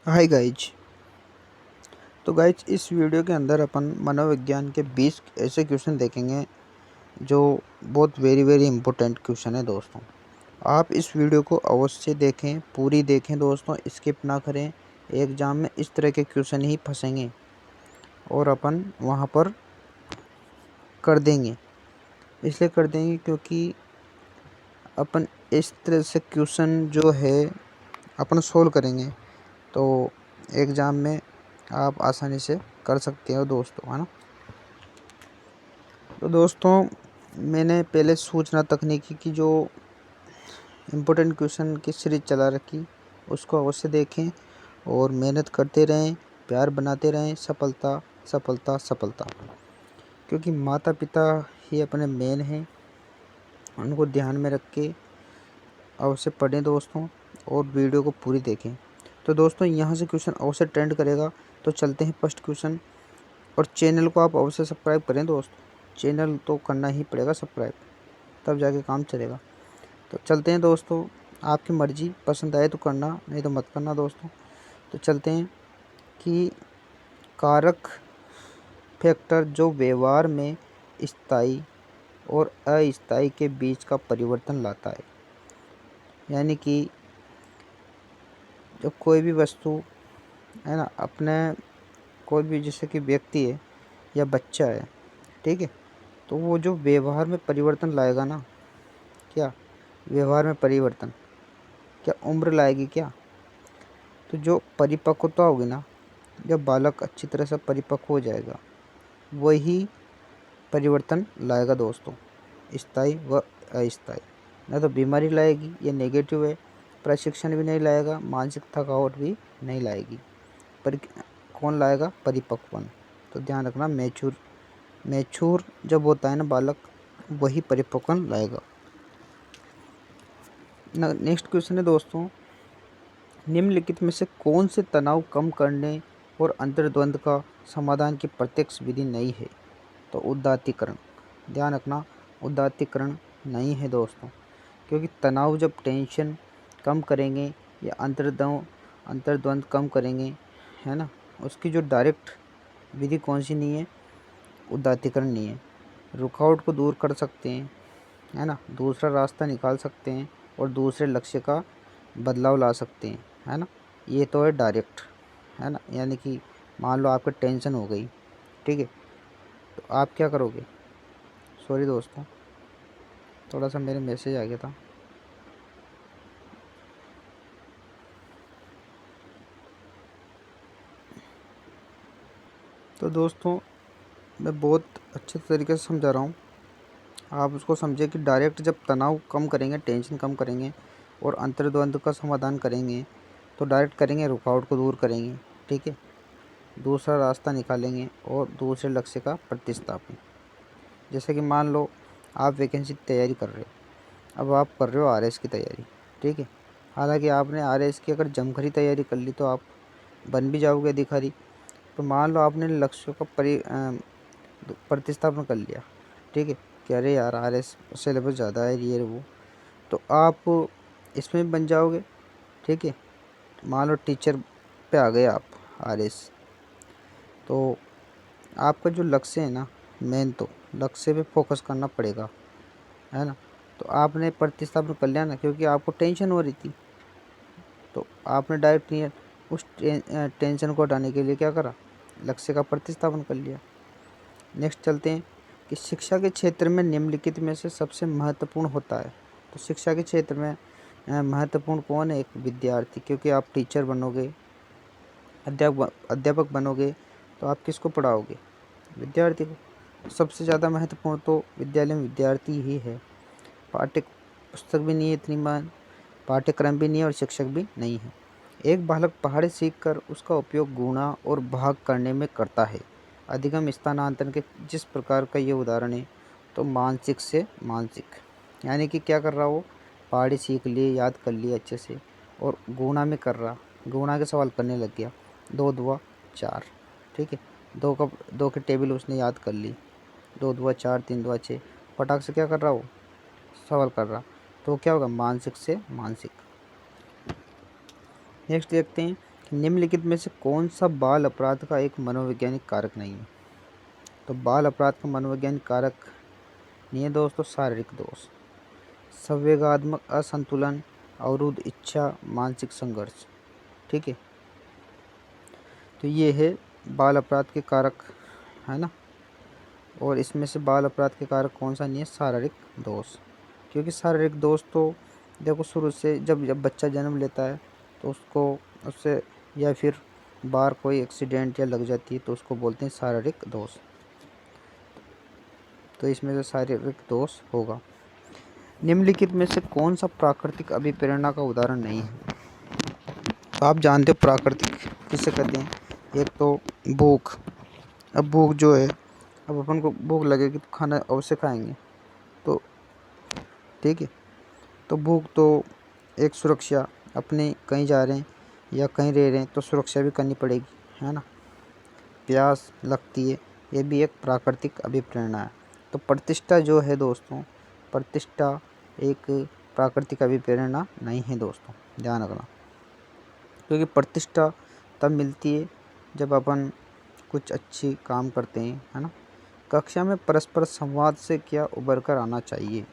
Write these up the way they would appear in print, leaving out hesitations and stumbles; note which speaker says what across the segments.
Speaker 1: Hi guys. तो guys इस video के अंदर अपन मनोविज्ञान के 20 ऐसे क्वेश्चन देखेंगे जो बहुत वेरी इंपॉर्टेंट क्वेश्चन है दोस्तों। आप इस वीडियो को अवश्य देखें, पूरी देखें दोस्तों, स्किप ना करें। एग्जाम में इस तरह के क्वेश्चन ही फंसेंगे और अपन वहाँ पर कर देंगे। इसलिए कर देंगे क्योंकि अपन इस तरह से क्वेश्चन जो है अपन सोल्व करेंगे तो एग्ज़ाम में आप आसानी से कर सकते हो दोस्तों, है ना। तो दोस्तों मैंने पहले सूचना तकनीकी की जो इम्पोर्टेंट क्वेश्चन की सीरीज चला रखी उसको अवश्य देखें और मेहनत करते रहें, प्यार बनाते रहें। सफलता सफलता सफलता, क्योंकि माता पिता ही अपने मेन हैं। उनको ध्यान में रख के अवश्य पढ़ें दोस्तों और वीडियो को पूरी देखें। तो दोस्तों यहाँ से क्वेश्चन अवश्य ट्रेंड करेगा। तो चलते हैं फर्स्ट क्वेश्चन। और चैनल को आप अवश्य सब्सक्राइब करें दोस्तों, चैनल तो करना ही पड़ेगा सब्सक्राइब, तब जाके काम चलेगा। तो चलते हैं दोस्तों, आपकी मर्जी, पसंद आए तो करना, नहीं तो मत करना दोस्तों। तो चलते हैं कि कारक फैक्टर जो व्यवहार में स्थायी और अस्थायी के बीच का परिवर्तन लाता है, यानी कि जब कोई भी वस्तु है ना, अपने कोई भी जैसे कि व्यक्ति है या बच्चा है, ठीक है, तो वो जो व्यवहार में परिवर्तन लाएगा ना, क्या व्यवहार में परिवर्तन, क्या उम्र लाएगी क्या, तो जो परिपक्वता होगी ना, जब बालक अच्छी तरह से परिपक्व हो जाएगा वही परिवर्तन लाएगा दोस्तों, स्थायी व अस्थायी। ना तो बीमारी लाएगी, ये नेगेटिव है। प्रशिक्षण भी नहीं लाएगा, मानसिक थकावट भी नहीं लाएगी। पर कौन लाएगा? परिपक्वन। तो ध्यान रखना, मैच्योर जब होता है ना बालक, वही परिपक्वन लाएगा। नेक्स्ट क्वेश्चन है दोस्तों, निम्नलिखित में से कौन से तनाव कम करने और अंतर्द्वंद का समाधान की प्रत्यक्ष विधि नहीं है? तो उदात्तीकरण। ध्यान रखना, उदात्तीकरण नहीं है दोस्तों, क्योंकि तनाव जब टेंशन कम करेंगे या अंतर्द्वंद कम करेंगे, है ना, उसकी जो डायरेक्ट विधि कौन सी नहीं है? उदात्तीकरण नहीं है। रुकावट को दूर कर सकते हैं, है ना, दूसरा रास्ता निकाल सकते हैं और दूसरे लक्ष्य का बदलाव ला सकते हैं, है ना। ये तो है डायरेक्ट, है ना, यानी कि मान लो आपको टेंशन हो गई, ठीक है, तो आप क्या करोगे? सॉरी दोस्तों, थोड़ा सा मेरे मैसेज आ गया था। तो दोस्तों मैं बहुत अच्छे तरीके से समझा रहा हूँ, आप उसको समझे कि डायरेक्ट जब तनाव कम करेंगे, टेंशन कम करेंगे और अंतर्द्वंद का समाधान करेंगे, तो डायरेक्ट करेंगे, रुकावट को दूर करेंगे, ठीक है, दूसरा रास्ता निकालेंगे और दूसरे लक्ष्य का प्रतिस्थापन। जैसे कि मान लो आप वैकेंसी की तैयारी कर रहे हो, अब आप कर रहे हो आरएस की तैयारी, ठीक है। हालांकि आपने आरएस की अगर जमखरी तैयारी कर ली तो आप बन भी जाओगे अधिकारी। तो मान लो आपने लक्ष्यों का प्रतिस्थापन कर लिया, ठीक है, कि अरे यार आरएस सिलेबस ज़्यादा है, ये वो, तो आप इसमें भी बन जाओगे, ठीक है। मान लो टीचर पे आ गए आप, आरएस, तो आपका जो लक्ष्य है ना, मेन तो लक्ष्य पे फोकस करना पड़ेगा, है ना। तो आपने प्रतिस्थापन कर लिया ना, क्योंकि आपको टेंशन हो रही थी, तो आपने डायरेक्ट नहीं उस टेंशन को हटाने के लिए क्या करा? लक्ष्य का प्रतिस्थापन कर लिया। नेक्स्ट चलते हैं कि शिक्षा के क्षेत्र में निम्नलिखित में से सबसे महत्वपूर्ण होता है। तो शिक्षा के क्षेत्र में महत्वपूर्ण कौन है? एक विद्यार्थी, क्योंकि आप टीचर बनोगे, अध्यापक बनोगे, तो आप किसको पढ़ाओगे? विद्यार्थी को। सबसे ज़्यादा महत्वपूर्ण तो विद्यालय में विद्यार्थी ही है। पाठ्य पुस्तक भी नहीं है इतनी मान, पाठ्यक्रम भी नहीं है और शिक्षक भी नहीं है। एक बालक पहाड़ी सीखकर उसका उपयोग गुणा और भाग करने में करता है। अधिगम स्थानांतरण के जिस प्रकार का ये उदाहरण है, तो मानसिक से मानसिक, यानी कि क्या कर रहा हो? पहाड़ी सीख लिए, याद कर लिए अच्छे से, और गुणा में कर रहा, गुणा के सवाल करने लग गया, 2 दूआ 4, ठीक है, दो के टेबल उसने याद कर ली, 2 दूआ 4, 3 दूआ 6, फटाक से क्या कर रहा हो? सवाल कर रहा। तो क्या होगा? मानसिक से मानसिक। नेक्स्ट देखते हैं निम्नलिखित में से कौन सा बाल अपराध का एक मनोवैज्ञानिक कारक नहीं है? तो बाल अपराध का मनोवैज्ञानिक कारक नहीं है दोस्तों शारीरिक दोष, संवेगात्मक असंतुलन, अवरुद्ध इच्छा, मानसिक संघर्ष। ठीक है, तो ये है बाल अपराध के कारक, है ना। और इसमें से बाल अपराध के कारक कौन सा नहीं है? शारीरिक दोष। क्योंकि शारीरिक दोष तो देखो शुरू से जब बच्चा जन्म लेता है तो उससे या फिर बाहर कोई एक्सीडेंट या लग जाती है तो उसको बोलते हैं शारीरिक दोष। तो इसमें से शारीरिक दोष होगा। निम्नलिखित में से कौन सा प्राकृतिक अभिप्रेरणा का उदाहरण नहीं है? तो आप जानते हो प्राकृतिक किसे कहते हैं? एक तो भूख। अब भूख जो है, अब अपन को भूख लगेगी तो खाना अवश्य खाएंगे, तो ठीक है। तो भूख तो एक सुरक्षा, अपने कहीं जा रहे हैं या कहीं रह रहे हैं तो सुरक्षा भी करनी पड़ेगी, है ना। प्यास लगती है, ये भी एक प्राकृतिक अभिप्रेरणा है। तो प्रतिष्ठा जो है दोस्तों, प्रतिष्ठा एक प्राकृतिक अभिप्रेरणा नहीं है दोस्तों, ध्यान रखना। क्योंकि प्रतिष्ठा तब मिलती है जब अपन कुछ अच्छी काम करते हैं, है ना। कक्षा में परस्पर संवाद से क्या उभर कर आना चाहिए?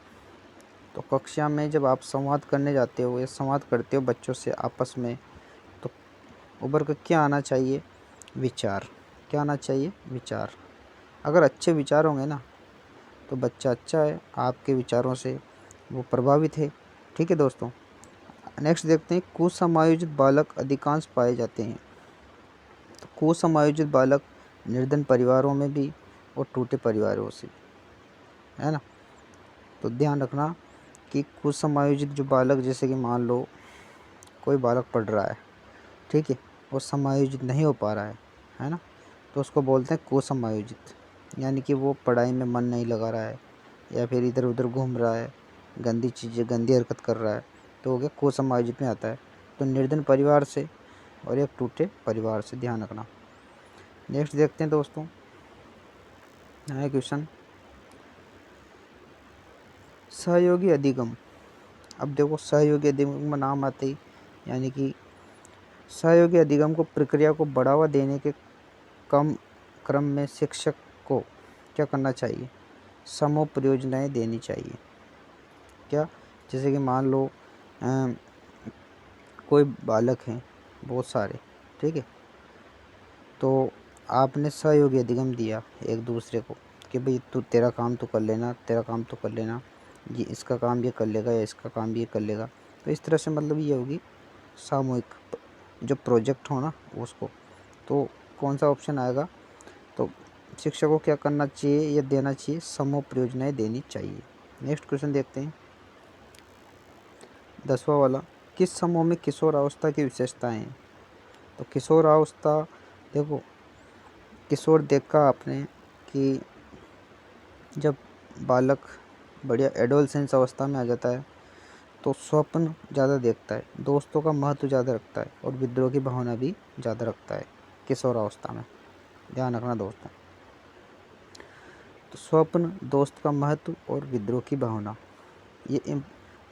Speaker 1: तो कक्षा में जब आप संवाद करने जाते हो या संवाद करते हो बच्चों से आपस में, तो उभर कर क्या आना चाहिए? विचार। क्या आना चाहिए? विचार। अगर अच्छे विचार होंगे ना तो बच्चा अच्छा है, आपके विचारों से वो प्रभावित है। ठीक है दोस्तों, नेक्स्ट देखते हैं। कुसमायोजित बालक अधिकांश पाए जाते हैं। तो कुसमायोजित बालक निर्धन परिवारों में भी और टूटे परिवारों से, है ना। तो ध्यान रखना कि कुसमायोजित जो बालक, जैसे कि मान लो कोई बालक पढ़ रहा है, ठीक है, वो समायोजित नहीं हो पा रहा है ना, तो उसको बोलते हैं कुसमायोजित। यानी कि वो पढ़ाई में मन नहीं लगा रहा है या फिर इधर उधर घूम रहा है, गंदी चीज़ें, गंदी हरकत कर रहा है, तो हो गया कुसमायोजित में आता है। तो निर्धन परिवार से और एक टूटे परिवार से, ध्यान रखना। नेक्स्ट देखते हैं दोस्तों, नया क्वेश्चन, सहयोगी अधिगम। अब देखो सहयोगी अधिगम का नाम आते ही, यानी कि सहयोगी अधिगम को प्रक्रिया को बढ़ावा देने के कम क्रम में शिक्षक को क्या करना चाहिए? समूह परियोजनाएं देनी चाहिए। क्या? जैसे कि मान लो कोई बालक हैं बहुत सारे, ठीक है, तो आपने सहयोगी अधिगम दिया एक दूसरे को कि भाई तू तेरा काम तो कर लेना, तेरा काम तो कर लेना, ये इसका काम ये कर लेगा या इसका काम ये कर लेगा। तो इस तरह से मतलब ये होगी सामूहिक जो प्रोजेक्ट हो ना उसको। तो कौन सा ऑप्शन आएगा? तो शिक्षक को क्या करना चाहिए या देना चाहिए? समूह परियोजनाएं देनी चाहिए। नेक्स्ट क्वेश्चन देखते हैं, 10वां वाला, किस समूह में किशोर अवस्था की विशेषताएं हैं? तो किशोर अवस्था, देखो किशोर देखा आपने कि जब बालक बढ़िया एडोलसेंस अवस्था में आ जाता है तो स्वप्न ज़्यादा देखता है, दोस्तों का महत्व ज़्यादा रखता है और विद्रोह की भावना भी ज़्यादा रखता है किशोर अवस्था में, ध्यान रखना दोस्तों। तो स्वप्न, दोस्त का महत्व और विद्रोह की भावना, ये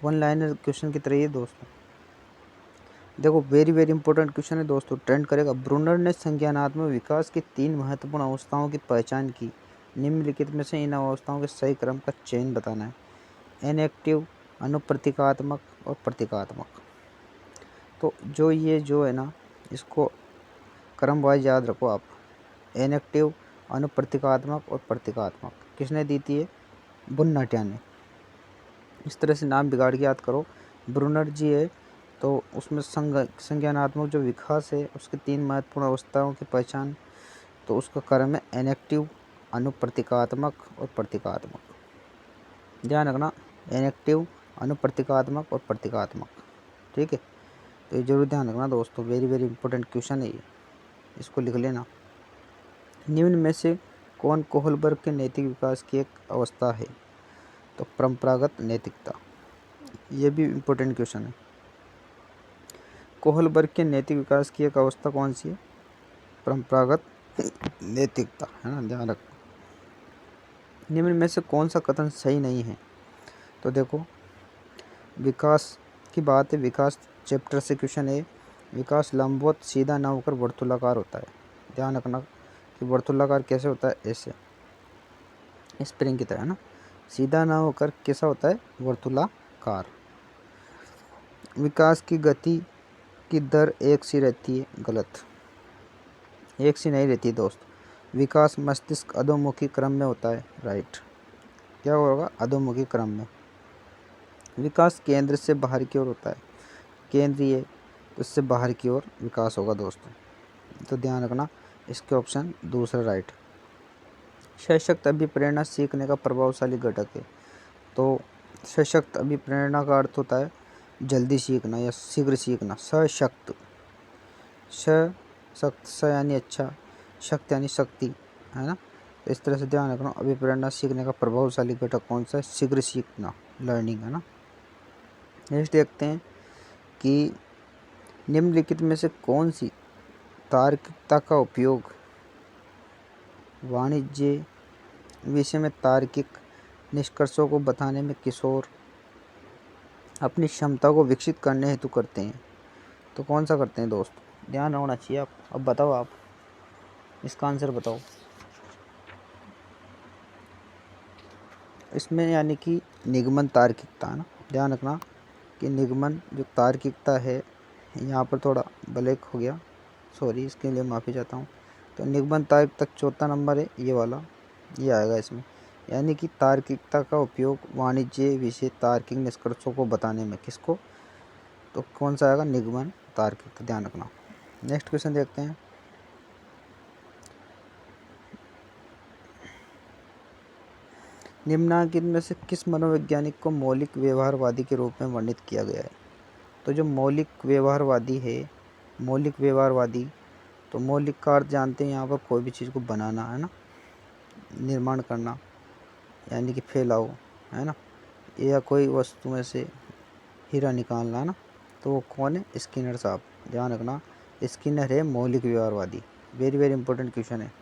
Speaker 1: वन लाइनर क्वेश्चन की तरह ही है दोस्तों। देखो वेरी वेरी इंपॉर्टेंट क्वेश्चन है दोस्तों, ट्रेंड करेगा। ब्रूनर ने संज्ञानात्मक विकास की 3 महत्वपूर्ण अवस्थाओं की पहचान की, निम्नलिखित में से इन अवस्थाओं के सही क्रम का चयन बताना है। इनएक्टिव, अनुप्रतीकात्मक और प्रतीकात्मक। तो जो ये जो है ना, इसको क्रम वाइज याद रखो आप। इनएक्टिव, अनुप्रतीकात्मक और प्रतीकात्मक किसने दी थी? बुननाटिया ने। इस तरह से नाम बिगाड़ के याद करो। ब्रूनर जी है तो उसमें संज्ञानात्मक जो विकास है उसके 3 महत्वपूर्ण अवस्थाओं की पहचान, तो उसका क्रम है इनएक्टिव, अनुप्रतीकात्मक और प्रतीकात्मक, ध्यान रखना। इनएक्टिव, अनुप्रतीकात्मक और प्रतीकात्मक, ठीक है। तो ये जरूर ध्यान रखना दोस्तों, वेरी वेरी इंपॉर्टेंट क्वेश्चन है ये, इसको लिख लेना। निम्न में से कौन कोहलबर्ग के नैतिक विकास की एक अवस्था है? तो परंपरागत नैतिकता, ये भी इम्पोर्टेंट क्वेश्चन है। कोहलबर्ग के नैतिक विकास की एक अवस्था कौन सी है? परंपरागत नैतिकता, है ना, ध्यान रखना। निम्न में से कौन सा कथन सही नहीं है? तो देखो विकास की बात है, विकास चैप्टर से क्वेश्चन है विकास लंबवत सीधा ना होकर वर्तुलाकार होता है। ध्यान रखना कि वर्तुलाकार कैसे होता है, ऐसे स्प्रिंग की तरह, है ना। सीधा ना होकर कैसा होता है, वर्तुलाकार। विकास की गति की दर एक सी रहती है, गलत, एक सी नहीं रहती दोस्त। विकास मस्तिष्क अधोमुखी क्रम में होता है, राइट। क्या होगा, अधोमुखी क्रम में। विकास केंद्र से बाहर की ओर होता है, केंद्रीय, तो इससे बाहर की ओर विकास होगा दोस्तों। तो ध्यान रखना, इसके ऑप्शन दूसरा राइट। सशक्त अभिप्रेरणा सीखने का प्रभावशाली घटक है। तो सशक्त अभिप्रेरणा का अर्थ होता है जल्दी सीखना या शीघ्र सीखना। सशक्त, सशक्त, स यानी अच्छा, शक्त यानी शक्ति, है ना। तो इस तरह से ध्यान रखना, अभिप्रेरणा सीखने का प्रभावशाली घटक कौन सा है, शीघ्र सीखना, लर्निंग, है ना। नेक्स्ट देखते हैं कि निम्नलिखित में से कौन सी तार्किकता का उपयोग वाणिज्य विषय में तार्किक निष्कर्षों को बताने में किशोर अपनी क्षमता को विकसित करने हेतु करते हैं। तो कौन सा करते हैं दोस्त, ध्यान होना चाहिए। आप अब बताओ, आप इसका आंसर बताओ। इसमें यानी कि निगमन तार्किकता, है ना। ध्यान रखना कि निगमन जो तार्किकता है, यहाँ पर थोड़ा ब्लैक हो गया, सॉरी, इसके लिए माफ़ी चाहता हूँ। तो निगमन तार्किकता चौथा नंबर है, ये वाला, ये आएगा इसमें। यानी कि तार्किकता का उपयोग वाणिज्य विषय तार्किक निष्कर्षों को बताने में, किसको, तो कौन सा आएगा, निगमन तार्किकता, ध्यान रखना। नेक्स्ट क्वेश्चन देखते हैं। निम्नलिखित में से किस मनोवैज्ञानिक को मौलिक व्यवहारवादी के रूप में वर्णित किया गया है। तो जो मौलिक व्यवहारवादी है, मौलिक व्यवहारवादी, तो मौलिक का अर्थ जानते हैं यहाँ पर कोई भी चीज़ को बनाना, है ना, निर्माण करना, यानी कि फैलाओ, है ना, या कोई वस्तु में से हीरा निकालना, है ना। तो वो कौन है, स्किनर साहब, ध्यान रखना, स्किनर है मौलिक व्यवहारवादी। वेरी वेरी इंपॉर्टेंट क्वेश्चन है।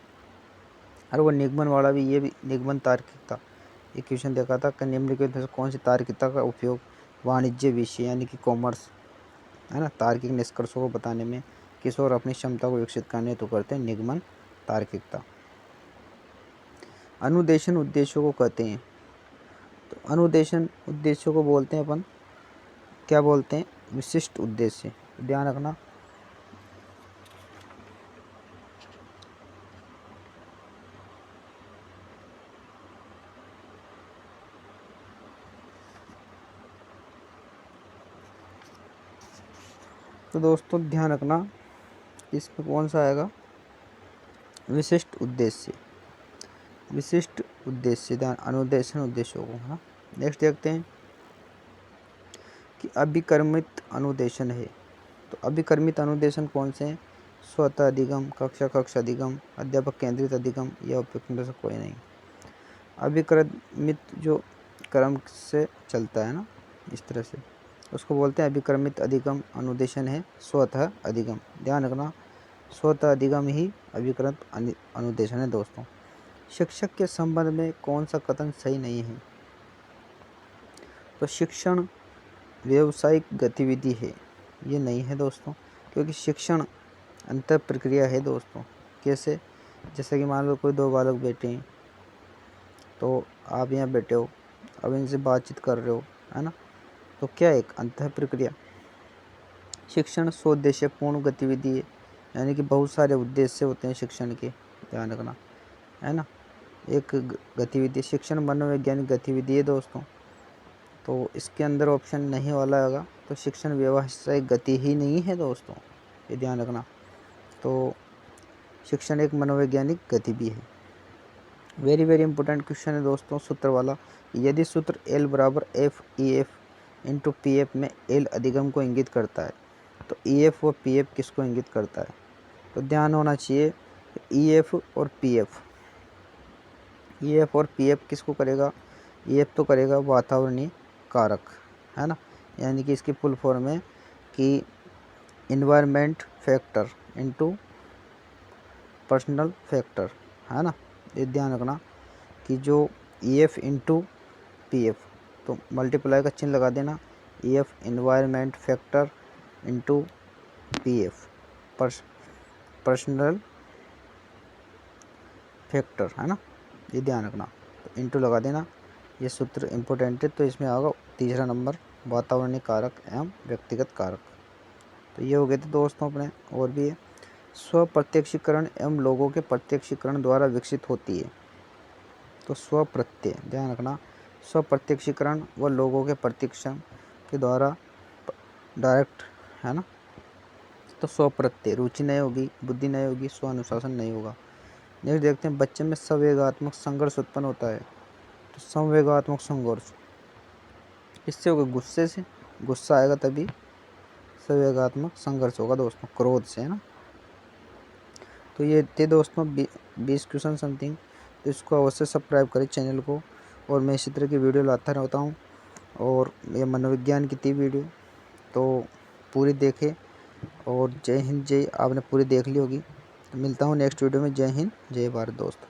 Speaker 1: और वो निगमन वाला भी, ये भी निगमन तार्किकता, ये क्वेश्चन देखा था कि निम्नलिखित में से कौन सी तार्किकता का उपयोग वाणिज्य विषय यानी कि कॉमर्स, है ना, तार्किक निष्कर्षों को बताने में किशोर अपनी क्षमता को विकसित करने हेतु करते हैं, निगमन तार्किकता। अनुदेशन उद्देश्यों को कहते हैं। तो अनुदेशन उद्देश्यों को बोलते हैं अपन, क्या बोलते हैं, विशिष्ट उद्देश्य। ध्यान रखना, तो दोस्तों ध्यान रखना, इसमें कौन सा आएगा, विशिष्ट उद्देश्य, विशिष्ट उद्देश्य, ध्यान, अनुदेशन उद्देश्यों को, है ना। नेक्स्ट देखते हैं कि अभिकर्मित अनुदेशन है। तो अभिकर्मित अनुदेशन कौन से हैं, स्वतः अधिगम, कक्षा अधिगम, अध्यापक केंद्रित अधिगम, या उपयुक्त में से कोई नहीं। अभिकर्मित जो क्रम से चलता है ना, इस तरह से, उसको बोलते हैं अभिकर्मित अधिगम। अनुदेशन है स्वतः अधिगम, ध्यान रखना, स्वतः अधिगम ही अभिकर्मित अनुदेशन है दोस्तों। शिक्षक के संबंध में कौन सा कथन सही नहीं है। तो शिक्षण व्यावसायिक गतिविधि है, ये नहीं है दोस्तों, क्योंकि शिक्षण अंतर प्रक्रिया है दोस्तों। कैसे, जैसे कि मान लो कोई दो बालक बैठे हैं, तो आप यहाँ बैठे हो, अब इनसे बातचीत कर रहे हो, है ना, तो क्या एक अंतर प्रक्रिया। शिक्षण स्वोद्देश्यपूर्ण गतिविधि है, यानी कि बहुत सारे उद्देश्य होते हैं शिक्षण के, ध्यान रखना, है ना। एक गतिविधि, शिक्षण मनोवैज्ञानिक गतिविधि है दोस्तों। तो इसके अंदर ऑप्शन नहीं वाला होगा, तो शिक्षण व्यावसायिक गति ही नहीं है दोस्तों, ये ध्यान रखना। तो शिक्षण एक मनोवैज्ञानिक गति भी है। वेरी वेरी इंपॉर्टेंट क्वेश्चन है दोस्तों, सूत्र वाला। यदि सूत्र L बराबर FEF इंटू PF में L अधिगम को इंगित करता है, तो EF व PF किसको इंगित करता है। तो ध्यान होना चाहिए, EF और PF, EF और PF किसको करेगा, EF तो करेगा वातावरणीय कारक, है ना, यानी कि इसकी फुल फॉर्म है कि environment factor into personal factor, है ना। ये ध्यान रखना कि जो EF इंटू PF, तो मल्टीप्लाई का चिन्ह लगा देना, EF environment factor into PF personal factor है ना, ये ध्यान रखना। तो इंटू लगा देना, ये सूत्र इम्पोर्टेंट है। तो इसमें आएगा तीसरा नंबर वातावरणीय कारक एवं व्यक्तिगत कारक। तो ये हो गए थे दोस्तों अपने। और भी है, स्व प्रत्यक्षीकरण एवं लोगों के प्रत्यक्षीकरण द्वारा विकसित होती है। तो स्व प्रत्यय ध्यान रखना, स्व प्रत्यक्षीकरण व लोगों के प्रत्यक्षण के द्वारा डायरेक्ट है ना। तो स्व प्रत्यय रुचि नहीं होगी, बुद्धि नहीं होगी, स्व अनुशासन नहीं होगा। नेक्स्ट देखते हैं, बच्चे में संवेगात्मक संघर्ष उत्पन्न होता है। तो संवेगात्मक संघर्ष किससे होगा? गुस्से से। गुस्सा आएगा तभी संवेगात्मक संघर्ष होगा दोस्तों, क्रोध से है ना। तो ये थे दोस्तों 20 क्वेश्चन समथिंग। तो इसको अवश्य सब्सक्राइब करें चैनल को, और मैं इसी तरह की वीडियो लाता रहता हूँ। और ये मनोविज्ञान की थी वीडियो, तो पूरी देखें। और जय हिंद, जय, आपने पूरी देख ली होगी। तो मिलता हूँ नेक्स्ट वीडियो में। जय हिंद, जय भारत दोस्तों।